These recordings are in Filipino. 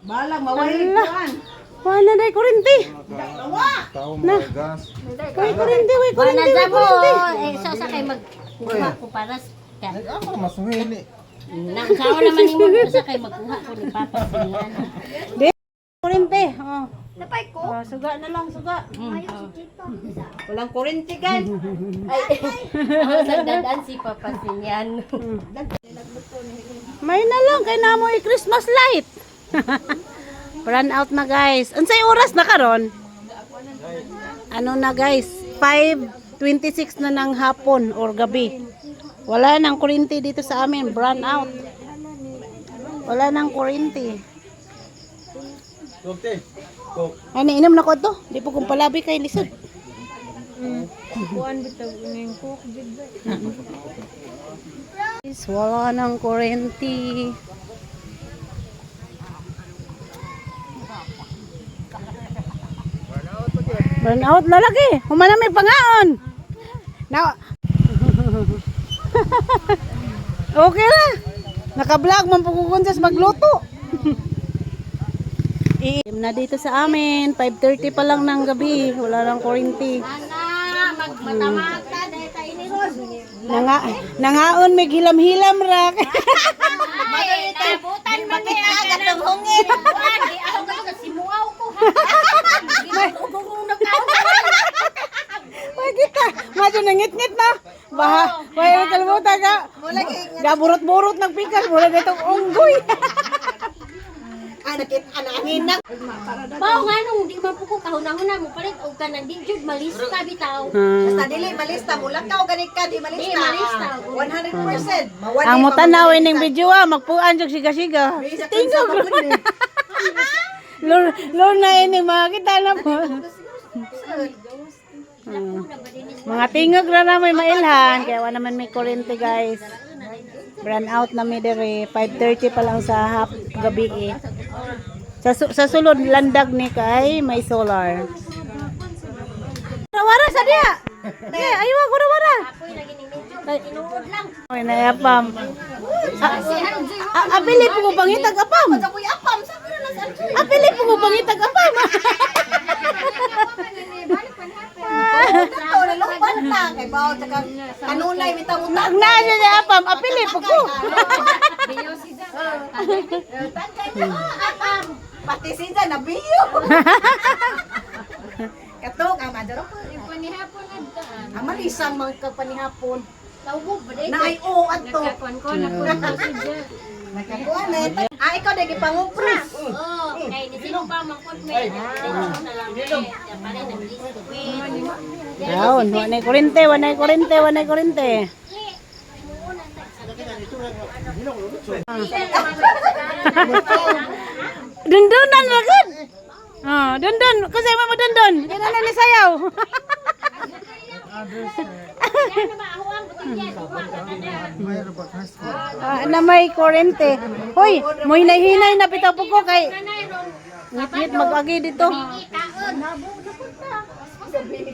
Balang mawali kuan. Wala na kurinti. Tao mga gas. Way kurinti, way Wala kurinti, na way mo. kurinti. So sa kay magkuha ko para sa Ako masuhili. nang sao naman imo sa kay magkuha ko ni Papa Silian. Di kurinti. Oh. Napay ko. Oh, suga na lang, suga. Walang kuryente gan. Sa dadan si Papa Silian. May na lang kay namo Christmas light. Run out na guys. Unsay oras na karon? Ano na guys? 5:26 na ng hapon or gabi. Wala nang kuryente dito sa amin. Run out. Wala nang kuryente. Kokte. Kok. Ano inom na ko to? Di po kong palabi kay lisod. Kuan bitaw ning cook jud ba. Guys, wala nang kuryente. Burn out na lagi. Humana may pangaon. Na okay na. Naka-vlog man pagkukunsas magluto. Iim na dito sa amin. 5:30 pa lang ng gabi. Wala nang kuryente. Ana magmatamata dahil tayo ni Ron. Nangaon may hilam-hilam rak. Ay, tabutan man may agad ng hungin. Di ako kasi simuaw ko ha. Gugugong ka. May kita. Medyo nangit-ngit na. Baha. May kalimutan ka. Gaburot-burot ng pikas. Mula ditong unggoy. Anangin. Bao nga nung di man po ko kahunahuna mo palit og ka nang di jud malista bitaw. Basta dili malista mo lakaw ganit ka di malista. Di malista. 100%. Mawali. Ang mutanaw ning video magpuan jud siga-siga. Tingog. Lor na ini makita na po. Mga tingog ra na may mailhan kaya wala naman may kuryente guys. Run out na mi dire 5:30 pa lang sa hap gabi eh. Sa sulod landag ni kay may solar. Wara sa dia. Ayaw ko na wara. Apoy lagi ning medyo tinuod lang. Oy nayapam. Apili po ko pangitag apam. Ako yapam sa pero na sa. Apili po ko pangitag apam. Ito na lupan ta kay bawo ta kang kanunay mitamuta. Na siya apam, apili po ko. Pati sinja na biyo. Katok ang madaro ko. Panihapon adta. Aman isang mga panihapon. Tawog ba dai? Na ay o adto. Kon na po siya. Nakakuan eh. Ikaw dagi pangupra. Oh, kay ni sino pa mangkot me. Na lang eh. Pare nang listo we. Yaon, wanay kuryente, wanay kuryente, wanay kuryente. Dundunan lagad. Ah, dundun, kasi mo dundun. Kaya na ni sayaw. Na may kuryente. Hoy, mo'y nahinay na bitaw po ko kay ngit-ngit mag-agi dito.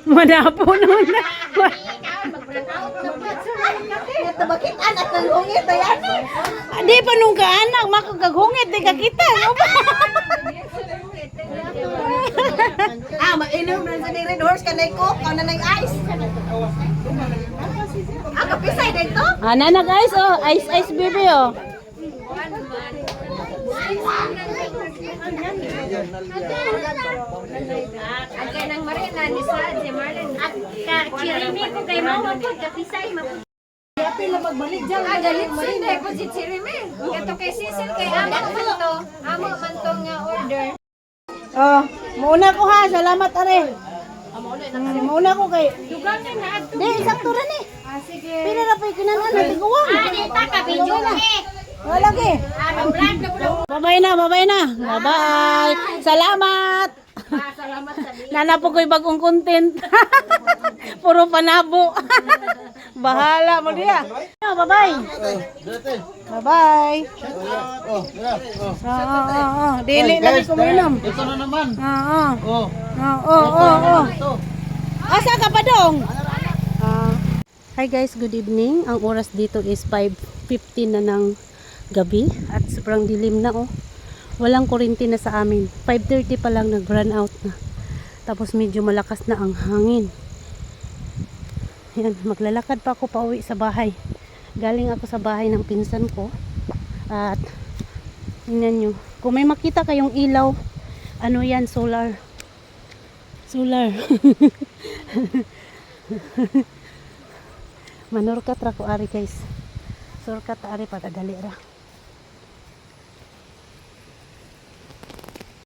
Manapo nun. Ito bakit anak ng ungit ayan. Di pa nung kaanak, makagaghungit, di ka kita. Mainom na sa red horse kanay cook, ang nanay ice. Kapisay dito? Na guys, oh, ice baby oh. Agay nang marina ni sa si Marlon. At chirimi ko kay mama po kapisay mapud. Pila magbalik dyan. Galit sinde ko si chirimi. Kato kay Cecil kay amo man to. Amo man to nga order. Oh, mauna ko ha, salamat are. Mauna ko kay. Dugangan na adto. Di, sakto rin eh. Sige. Pila na pa ikinanan, natiguwang. Ani ta ka video ni. Wala ke. Vlog na pud. Bye-bye na, bye-bye na. Bye-bye. Salamat. Salamat sa Nana po ko'y bagong content. Puro panabo. Bahala mo diya. Bye-bye. Bye-bye. Oh, yeah. Oh. Dili lagi ko minom. Ito na naman. Oo. Oh. Oo. Ito. Asa ka pa dong? Hi guys, good evening. Ang oras dito is 5:15 na ng gabi at sobrang dilim na oh. Walang kuryente na sa amin. 5:30 pa lang nag-run out na. Tapos medyo malakas na ang hangin. Yan, maglalakad pa ako pauwi sa bahay. Galing ako sa bahay ng pinsan ko. At tingnan nyo. Kung may makita kayong ilaw, ano yan, solar. Solar. Manurkat ra ko ari guys. Surkat ari pagkadali ra.